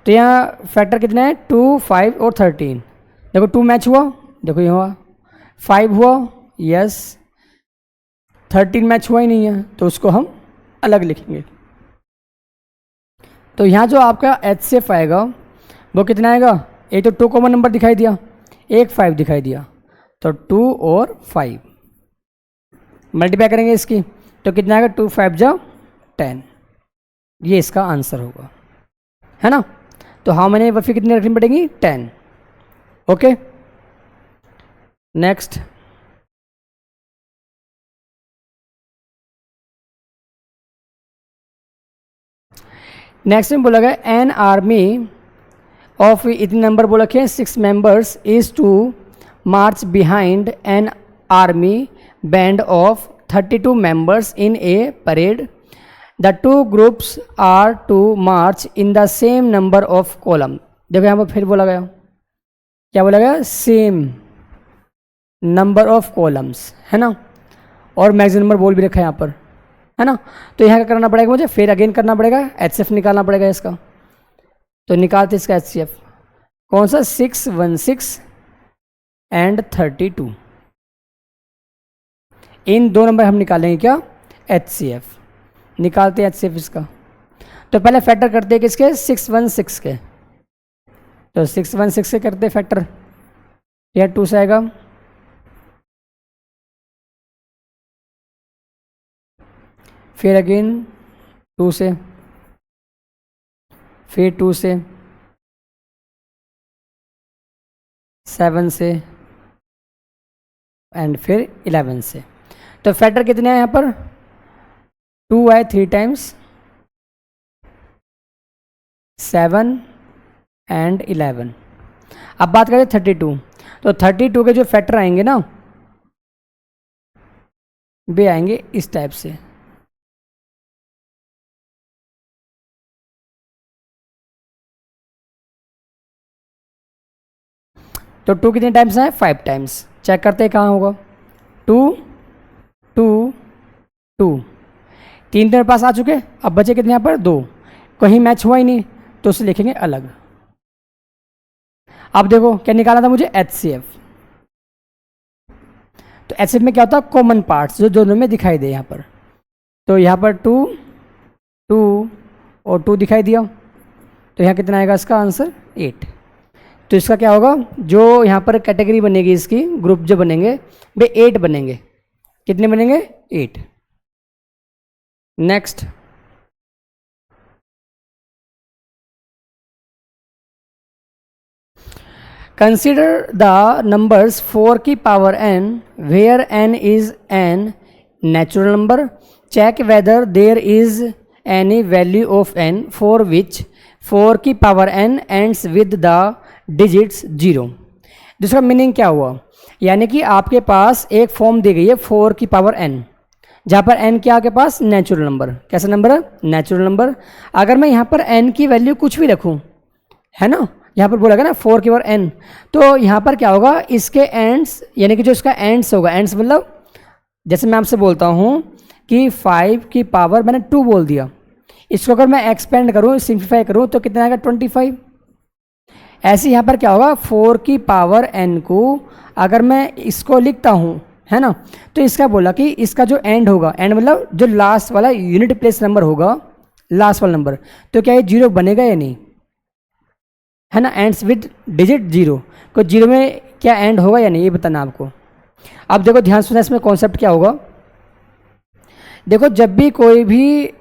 [SPEAKER 1] तो यहाँ फैक्टर कितना है 2 5 और 13, देखो 2 मैच हुआ, देखो ये हुआ, 5 हुआ यस, 13 मैच हुआ ही नहीं है तो उसको हम अलग लिखेंगे। तो यहाँ जो आपका HCF आएगा वो कितना आएगा, एक तो 2 कॉमन नंबर दिखाई दिया, एक 5 दिखाई दिया, तो 2 और 5 मल्टीप्लाई करेंगे इसकी, तो कितना आएगा 2 5 जा 10, ये इसका आंसर होगा, है ना। तो हाउ मैनी बर्फी कितनी रखनी पड़ेगी 10। ओके नेक्स्ट, नेक्स्ट में बोला गया एन आर्मी ऑफ इतने नंबर बोला के 6 members is to march behind an army band of 32 members in a parade. The two groups are to march in the same number of column. देखो यहाँ पर फिर बोला गया, क्या बोला गया सेम नंबर ऑफ कॉलम्स, है ना, और मैक्सिमम नंबर बोल भी रखा है यहाँ पर, है ना। तो यहाँ क्या करना पड़ेगा मुझे, फिर अगेन करना पड़ेगा HCF निकालना पड़ेगा इसका। तो निकालते इसका HCF कौन सा 616 एंड 32, इन दो नंबर हम निकालेंगे क्या HCF, निकालते हैं HCF इसका। तो पहले फैक्टर करते हैं किसके 616 के, तो 616 के करते फैक्टर, यह 2 से आएगा, फिर अगेन 2 से, फिर 2 से, 7 से एंड फिर 11 से। तो फैक्टर कितने हैं यहाँ पर 2 आए 3 टाइम्स, 7 एंड 11। अब बात करें 32, तो 32 के जो फैक्टर आएंगे ना वे आएंगे इस टाइप से, तो 2 कितने टाइम्स आए 5 टाइम्स, चेक करते हैं कहाँ होगा 2 2 2, 3 मेरे पास आ चुके, अब बचे कितने यहाँ पर 2, कहीं मैच हुआ ही नहीं तो उसे लिखेंगे अलग। अब देखो क्या निकालना था मुझे HCF, तो HCF में क्या होता है कॉमन पार्ट्स जो दोनों में दिखाई दे यहाँ पर, तो यहाँ पर 2 2 और 2 दिखाई दिया, तो यहाँ कितना आएगा इसका आंसर 8। तो इसका क्या होगा जो यहाँ पर कैटेगरी बनेगी इसकी ग्रुप जो बनेंगे वे 8 बनेंगे, कितने बनेंगे 8। नेक्स्ट, कंसिडर द नंबर्स 4 की power n where n is an natural number, check whether there is any value of n for which 4 की power n ends with the digits 0। दूसरा मीनिंग क्या हुआ, यानी कि आपके पास एक फॉर्म दी गई है 4 की पावर n, जहाँ पर n क्या आपके पास नेचुरल नंबर, कैसा नंबर है नेचुरल नंबर। अगर मैं यहाँ पर n की वैल्यू कुछ भी रखूँ, है ना, यहाँ पर बोला गया ना 4 की पावर n, तो यहाँ पर क्या होगा, इसके एंड्स यानी कि जो इसका एंड्स होगा, एंड्स मतलब जैसे मैं आपसे बोलता हूँ कि 5 की पावर मैंने 2 बोल दिया, इसको अगर मैं एक्सपेंड करूँ सिंप्लीफाई करूँ तो कितना आएगा 25। ऐसे यहाँ पर क्या होगा 4 की पावर n को अगर मैं इसको लिखता हूँ, है ना, तो इसका बोला कि इसका जो एंड होगा, एंड मतलब जो लास्ट वाला यूनिट प्लेस नंबर होगा, लास्ट वाला नंबर, तो क्या ये 0 बनेगा या नहीं, है ना, एंड्स विद डिजिट 0, को 0 में क्या एंड होगा या नहीं ये बताना आपको। अब देखो ध्यान सुना, इसमें कॉन्सेप्ट क्या होगा। देखो जब भी कोई भी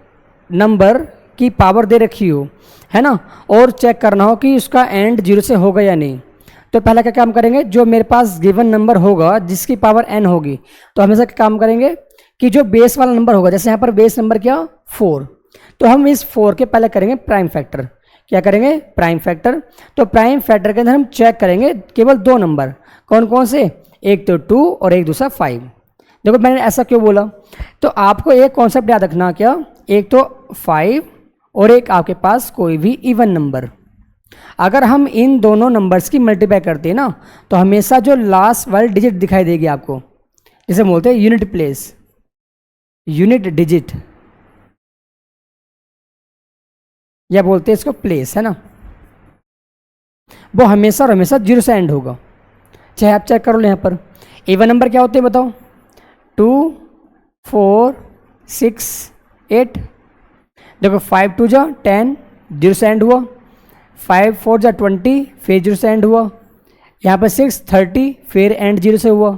[SPEAKER 1] नंबर की पावर दे रखी हो, है ना, और चेक करना हो कि उसका एंड 0 से होगा या नहीं, तो पहला क्या काम करेंगे, जो मेरे पास गिवन नंबर होगा जिसकी पावर n होगी, तो हमेशा क्या काम करेंगे कि जो बेस वाला नंबर होगा, जैसे यहाँ पर बेस नंबर क्या 4, तो हम इस 4 के पहले करेंगे प्राइम फैक्टर। क्या करेंगे प्राइम फैक्टर। तो प्राइम फैक्टर के अंदर हम चेक करेंगे केवल 2 नंबर, कौन कौन से, एक तो 2 और एक दूसरा 5। देखो मैंने ऐसा क्यों बोला, तो आपको एक कॉन्सेप्ट याद रखना, क्या, एक तो 5 और एक आपके पास कोई भी इवन नंबर। अगर हम इन दोनों नंबर्स की मल्टीप्लाई करते हैं ना, तो हमेशा जो लास्ट वाली डिजिट दिखाई देगी आपको, जिसे बोलते हैं यूनिट प्लेस, यूनिट डिजिट, या बोलते हैं इसको प्लेस, है ना, वो हमेशा और हमेशा 0 से एंड होगा। चाहे आप चेक करो यहाँ पर इवन नंबर क्या होते हैं बताओ, 2 4 6 8। देखो 5 2 जा 10, 0 से एंड हुआ, 5 4 जा 20, फिर 0 से एंड हुआ, यहाँ पर 6 30, फिर एंड 0 से हुआ,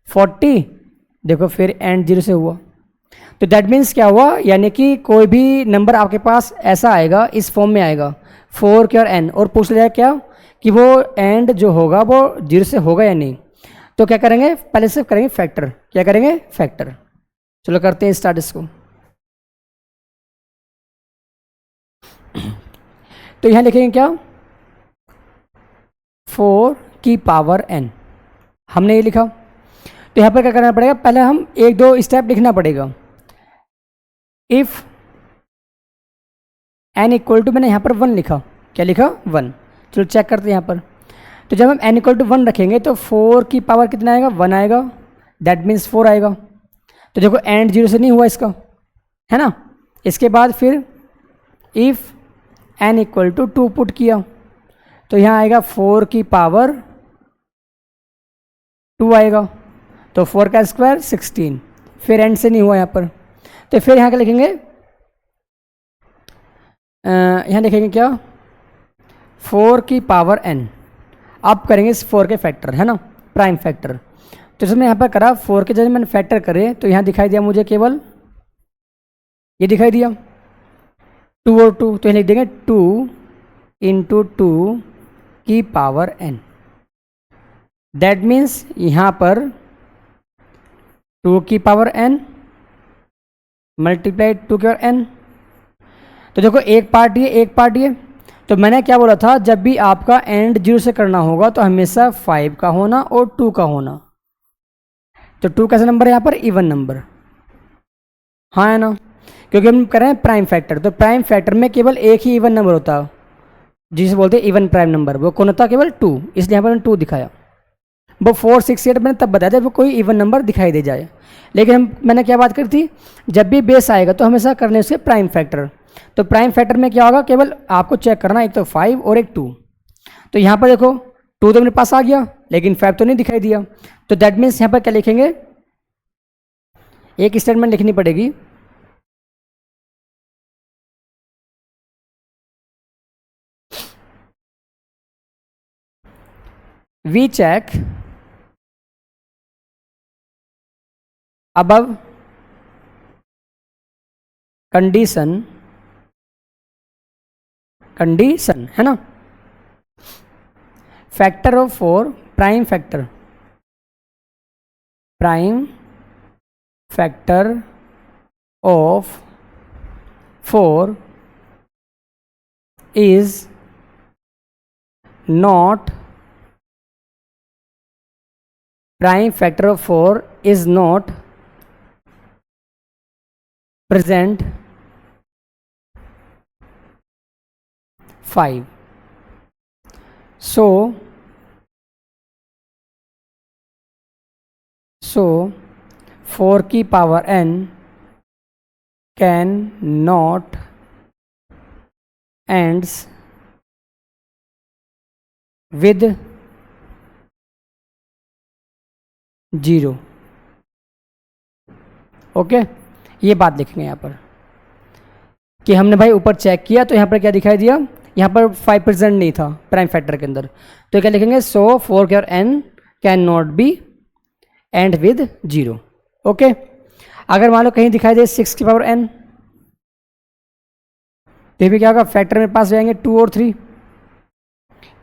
[SPEAKER 1] 40 देखो फिर एंड 0 से हुआ। तो दैट मीन्स क्या हुआ, यानी कि कोई भी नंबर आपके पास ऐसा आएगा, इस फॉर्म में आएगा 4 के और n, और पूछ लिया क्या कि वो एंड जो होगा वो 0 से होगा या नहीं, तो क्या करेंगे पहले से करेंगे फैक्टर। क्या करेंगे फैक्टर। चलो करते हैं स्टार्ट इसको। तो यहां लिखेंगे क्या 4 की पावर n, हमने ये लिखा। तो यहां पर क्या करना पड़ेगा, पहले हम एक दो स्टेप लिखना पड़ेगा। इफ n इक्वल टू, मैंने यहां पर 1 लिखा, क्या लिखा 1। चलो चेक करते हैं यहाँ पर। तो जब हम n इक्वल टू 1 रखेंगे तो 4 की पावर कितना आएगा 1 आएगा, दैट मीन्स 4 आएगा। तो देखो एंड 0 से नहीं हुआ इसका, है ना। इसके बाद फिर if n equal to 2 put किया, तो यहाँ आएगा 4 की पावर 2 आएगा, तो 4 का स्क्वायर 16, फिर एंड से नहीं हुआ यहाँ पर। तो फिर यहाँ क्या लिखेंगे, यहाँ लिखेंगे क्या 4 की पावर n। अब करेंगे इस 4 के फैक्टर, है ना, प्राइम फैक्टर। तो जैसे मैं यहाँ पर करा 4 के जैसे मैंने फैक्टर करे, तो यहाँ दिखाई दिया मुझे केवल ये दिखाई दिया 2 और 2, तो यहाँ लिख देंगे 2 इंटू 2 की पावर n। दैट मीन्स यहाँ पर 2 की पावर n मल्टीप्लाई 2 की पावर n। तो देखो एक पार्ट ये एक पार्ट ये। तो मैंने क्या बोला था, जब भी आपका एंड 0 से करना होगा तो हमेशा 5 का होना और 2 का होना। तो 2 कैसा नंबर है यहाँ पर, इवन नंबर, हाँ है ना, क्योंकि हम कर रहे हैं प्राइम फैक्टर। तो प्राइम फैक्टर में केवल एक ही इवन नंबर होता है जिसे बोलते हैं इवन प्राइम नंबर, वो कौन होता है, केवल 2, इसलिए यहाँ पर मैंने 2 दिखाया। वो 4 6 8 मैंने तब बताया था वो कोई इवन नंबर दिखाई दे जाए। लेकिन मैंने क्या बात करी थी, जब भी बेस आएगा तो हमेशा करने उसके प्राइम फैक्टर। तो प्राइम फैक्टर में क्या होगा, केवल आपको चेक करना, एक तो 5 और एक 2। तो यहाँ पर देखो 2 तो मेरे पास आ गया, लेकिन 5 तो नहीं दिखाई दिया। तो दैट मीन्स यहाँ पर क्या लिखेंगे, एक स्टेटमेंट लिखनी पड़ेगी, वी चेक above कंडीशन, है ना, factor of 4, prime factor of 4 is not prime factor of 4 is not present 5. So 4 की power n can not ends with 0. Okay, ये बात लिखेंगे यहाँ पर कि हमने भाई ऊपर चेक किया तो यहाँ पर क्या दिखाई दिया, यहाँ पर 5% नहीं था प्राइम फैक्टर के अंदर, तो क्या लिखेंगे, सो 4 के और n can not be and with 0. Okay, अगर मान लो कहीं दिखाई दे 6 की पावर n, तो भी क्या होगा, फैक्टर में पास हो जाएंगे 2 और 3.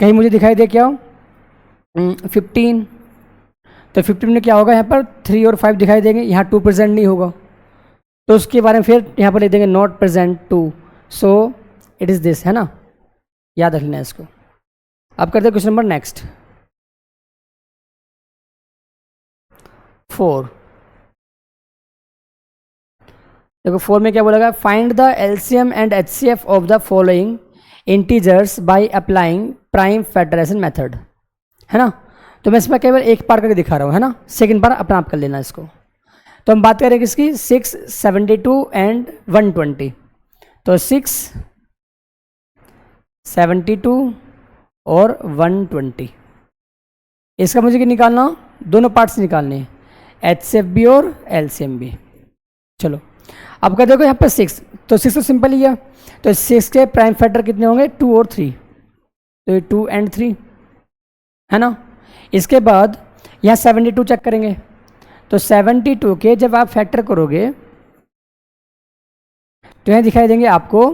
[SPEAKER 1] कहीं मुझे दिखाई दे क्या 15, तो 15 में क्या होगा, यहाँ पर 3 और 5 दिखाई देंगे, यहाँ 2 प्रेजेंट नहीं होगा, तो उसके बारे में फिर यहाँ पर लिख देंगे not present 2, so it is this, है ना, याद रख लेना इसको. अब करते हैं क्वेश्चन नंबर नेक्स्ट 4. देखो 4 में क्या बोलेगा, find the LCM and HCF of the following integers by applying prime factorisation method, है ना. तो मैं इसमें केवल एक बार करके दिखा रहा हूँ, है ना, सेकंड बार अपना आप कर लेना इसको. तो हम बात करें किसकी, 6, 72 एंड 120. तो 6, 72 और 120, इसका मुझे क्या निकालना, दोनों पार्ट्स निकालने हैं, एचसीएफ भी और एलसीएम भी. चलो अब कर देखो यहाँ पर 6, तो 6 तो सिंपल ही है, तो 6 के प्राइम फैक्टर कितने होंगे, 2 और 3, तो ये 2 एंड 3, है ना. इसके बाद यहाँ 72 चेक करेंगे, तो 72 के जब आप फैक्टर करोगे तो यहाँ दिखाई देंगे आपको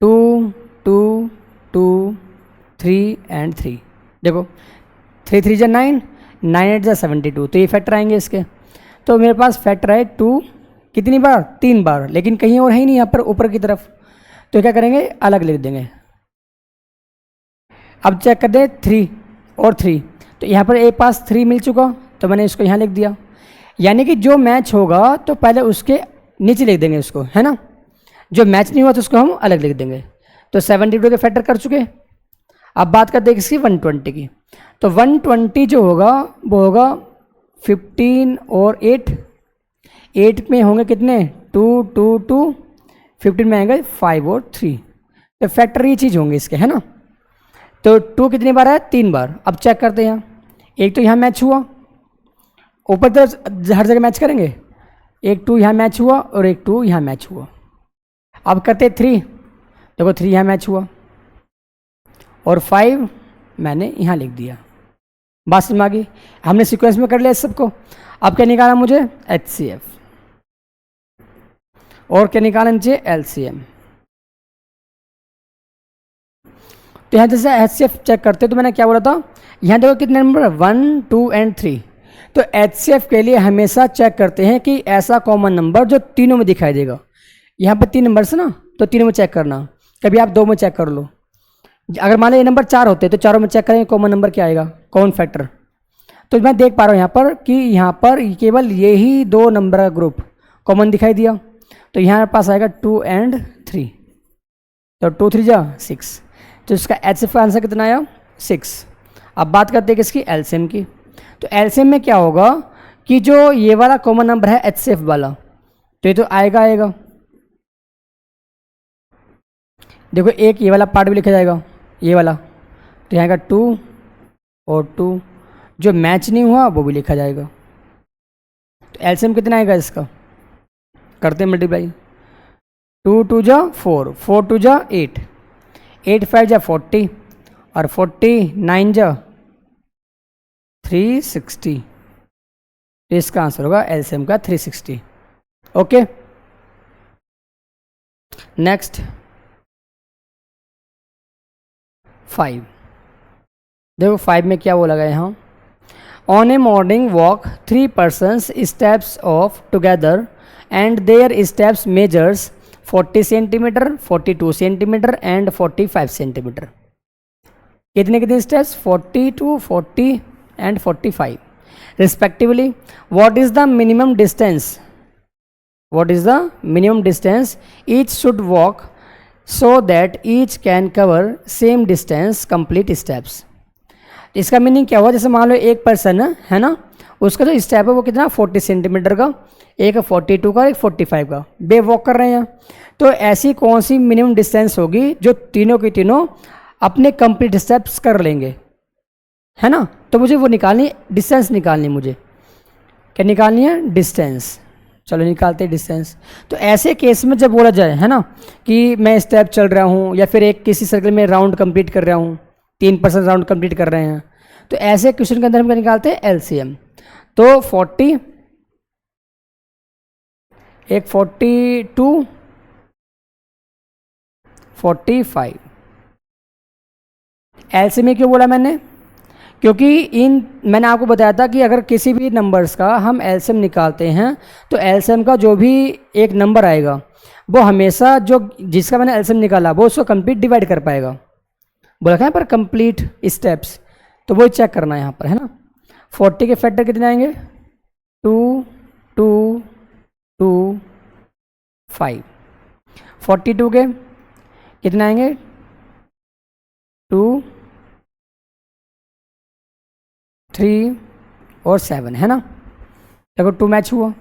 [SPEAKER 1] 2, 2, 2, 3 एंड 3. देखो 3 3 जा 9, 9 8 जा 72, तो ये फैक्टर आएंगे इसके. तो मेरे पास फैक्टर है 2 कितनी बार, 3 बार, लेकिन कहीं और है ही नहीं यहाँ पर ऊपर की तरफ, तो क्या करेंगे, अलग लिख देंगे. अब चेक कर दें 3 और 3, तो यहाँ पर एक पास 3 मिल चुका, तो मैंने इसको यहाँ लिख दिया. यानी कि जो मैच होगा तो पहले उसके नीचे लिख देंगे उसको, है ना, जो मैच नहीं हुआ तो उसको हम अलग लिख देंगे. तो 72 के फैक्टर कर चुके. अब बात करते हैं इसकी 120 की, तो 120 जो होगा वो होगा 15 और 8 में होंगे कितने, 2, 2, 2, 15 में आएंगे 5 और 3, तो फैक्टर ये चीज़ होंगे इसके, है ना. तो 2 कितनी बार है, 3 बार. अब चेक करते हैं, एक तो यहाँ मैच हुआ, ऊपर तो हर जगह मैच करेंगे, एक 2 यहाँ मैच हुआ और एक 2 यहाँ मैच हुआ. अब करते 3, देखो 3 यहाँ मैच हुआ और 5 मैंने यहाँ लिख दिया. बात समझ आ गई, हमने सीक्वेंस में कर लिया इस सबको. अब क्या निकाला मुझे, एचसीएफ, और क्या निकालना चाहिए, एलसीएम. तो यहाँ जैसे एचसीएफ चेक करते तो मैंने क्या बोला था, यहाँ देखो कितने नंबर, 1, 2 एंड 3. तो एचसीएफ के लिए हमेशा चेक करते हैं कि ऐसा कॉमन नंबर जो तीनों में दिखाई देगा. यहाँ पर 3 नंबर है ना, तो तीनों में चेक करना, कभी आप 2 में चेक कर लो. अगर मान लो ये नंबर 4 होते तो चारों में चेक करेंगे कॉमन नंबर क्या आएगा, कॉमन फैक्टर. तो मैं देख पा रहा हूँ यहाँ पर कि यहाँ पर केवल यही 2 नंबर का ग्रुप कॉमन दिखाई दिया, तो यहाँ पास आएगा 2 एंड 3, तो 2 3 जा 6, तो इसका एचसीएफ का आंसर कितना आया, 6. अब बात करते हैं किसकी, एलसीएम की. तो एलसीएम में क्या होगा कि जो ये वाला कॉमन नंबर है एचसीएफ वाला, तो ये तो आएगा. देखो एक ये वाला पार्ट भी लिखा जाएगा, ये वाला, तो यहाँ का 2 और 2, जो मैच नहीं हुआ वो भी लिखा जाएगा. तो एलसीएम कितना आएगा इसका, करते हैं मल्टीप्लाई, 2 2 जा 4, 4 2 जा 8, 8 5 जा 40, और 40 9 जा 360, तो इसका आंसर होगा एलसीएम का 360. Okay, next 5. देखो 5 में क्या बोला गया यहाँ, on A morning walk 3 persons steps of together and there steps measures 40 centimetre, 42 centimetre and 45 centimetre. कितने कितने steps, 42, 40 and 45 respectively. What is the minimum distance, what is the minimum distance each should walk so that each can cover same distance complete steps. इसका meaning क्या हुआ, जैसे मान लो एक person है ना, उसका जो स्टेप है वो कितना 40 सेंटीमीटर का, एक 42 का, एक 45 का, बे वॉक कर रहे हैं। तो ऐसी कौन सी मिनिमम डिस्टेंस होगी जो तीनों की तीनों अपने कंप्लीट स्टेप्स कर लेंगे, है ना। तो मुझे वो निकालनी, डिस्टेंस निकालनी, मुझे क्या निकालनी है, डिस्टेंस। चलो निकालते हैं डिस्टेंस। तो ऐसे केस में जब बोला जाए, है ना, कि मैं स्टेप चल रहा हूँ या फिर एक किसी सर्कल में राउंड कंप्लीट कर रहा हूँ, 3% राउंड कंप्लीट कर रहे हैं, तो ऐसे क्वेश्चन के अंदर हम क्या निकालते हैं, एलसीएम। तो 40, एक 42, 45। एलसीएम में क्यों बोला मैंने, क्योंकि मैंने आपको बताया था कि अगर किसी भी नंबर्स का हम एलसीएम निकालते हैं तो एलसीएम का जो भी एक नंबर आएगा वो हमेशा जो जिसका मैंने एलसीएम निकाला वो उसको कंप्लीट डिवाइड कर पाएगा। बोला था पर कंप्लीट स्टेप्स, तो वो चेक करना है यहाँ पर, है ना। 40 के फैक्टर कितने आएंगे, 2, 2, 2, 5। 42 के कितने आएंगे, 2, 3 और 7, है ना। देखो 2 मैच हुआ,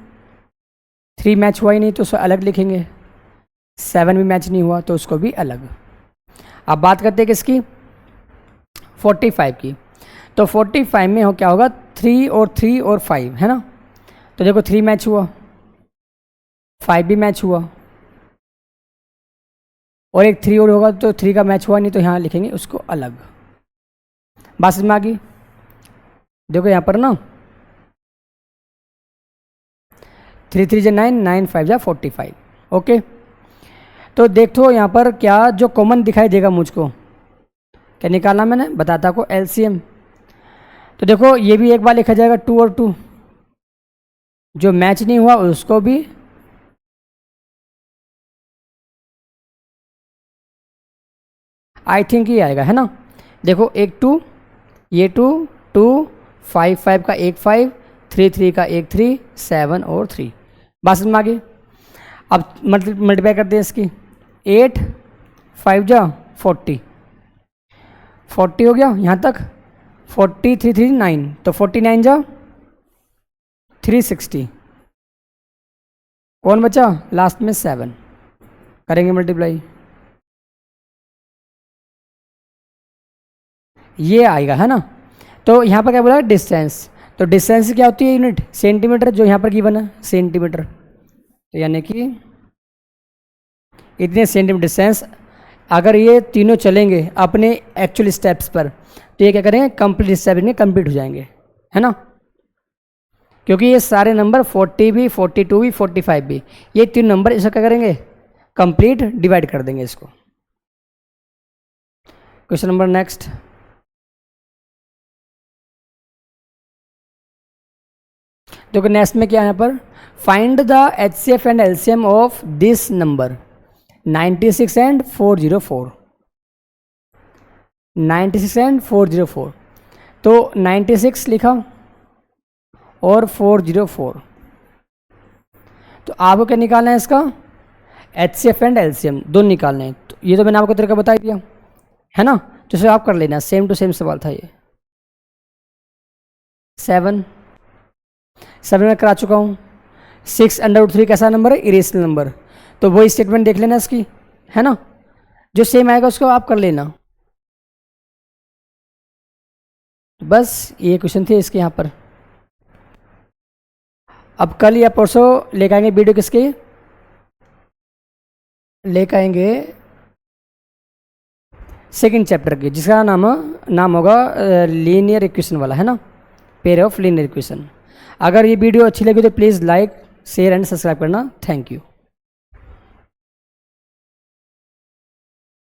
[SPEAKER 1] 3 मैच हुआ ही नहीं तो उसको अलग लिखेंगे, 7 भी मैच नहीं हुआ तो उसको भी अलग। अब बात करते हैं किसकी, 45 की। तो 45 में हो क्या होगा, 3 और 3 और 5, है ना। तो देखो 3 मैच हुआ, 5 भी मैच हुआ, और एक 3 और होगा तो 3 का मैच हुआ नहीं तो यहाँ लिखेंगे उसको अलग। बात समझ में आ गई। देखो यहाँ पर ना 3 3 जा 9, 9 5 जा 45। ओके, तो देखो यहाँ पर क्या जो कॉमन दिखाई देगा मुझको, क्या निकालना मैंने बताता को, एलसीएम। तो देखो ये भी एक बार लिखा जाएगा 2 और 2, जो मैच नहीं हुआ उसको भी, आई थिंक ये आएगा, है ना। देखो एक 2, ये 2, 2, 5 5 का एक 5, 3 3 का एक 3, 7 और 3। बात समझ में आ गई। अब मल्टीप्लाई करते हैं इसकी, 8 5 जा 40, 40 हो गया यहाँ तक, 40 3 3 9, तो 49 जा 360, कौन बचा लास्ट में 7, करेंगे मल्टीप्लाई, ये आएगा, है ना। तो यहाँ पर क्या बोला डिस्टेंस, तो डिस्टेंस क्या होती है यूनिट, सेंटीमीटर, जो यहाँ पर गिवन है सेंटीमीटर। तो यानी कि इतने सेंटीमीटर डिस्टेंस, अगर ये तीनों चलेंगे अपने एक्चुअल स्टेप्स पर तो ये क्या करेंगे, कंप्लीट स्टेप इनके कंप्लीट हो जाएंगे, है ना। क्योंकि ये सारे नंबर 40 भी, 42 भी, 45 भी, ये 3 नंबर इसको क्या करेंगे, कंप्लीट डिवाइड कर देंगे इसको। क्वेश्चन नंबर नेक्स्ट, देखो नेक्स्ट में क्या है यहाँ पर, find the HCF and LCM of this number 96 and 404, 96 and 404। तो 96 लिखा और 404, तो आपको क्या निकालना है इसका, एचसीएफ एंड एलसीएम दोनों निकालने हैं। तो ये तो मैंने आपको तरीका बता दिया, है ना। तो इसे आप कर लेना, सेम टू सेम सवाल था ये। 7 में करा चुका हूँ। 6√3 कैसा नंबर है, इरेशनल नंबर, तो वही स्टेटमेंट देख लेना इसकी, है ना। जो सेम आएगा उसको आप कर लेना। बस ये क्वेश्चन थे इसके यहाँ पर। अब कल या परसों लेकर आएंगे वीडियो किसके, लेकर आएंगे सेकंड चैप्टर के, जिसका नाम होगा लीनियर इक्वेशन वाला, है ना, पेयर ऑफ लीनियर इक्वेशन। अगर ये वीडियो अच्छी लगी तो please like share and subscribe करना। Thank you.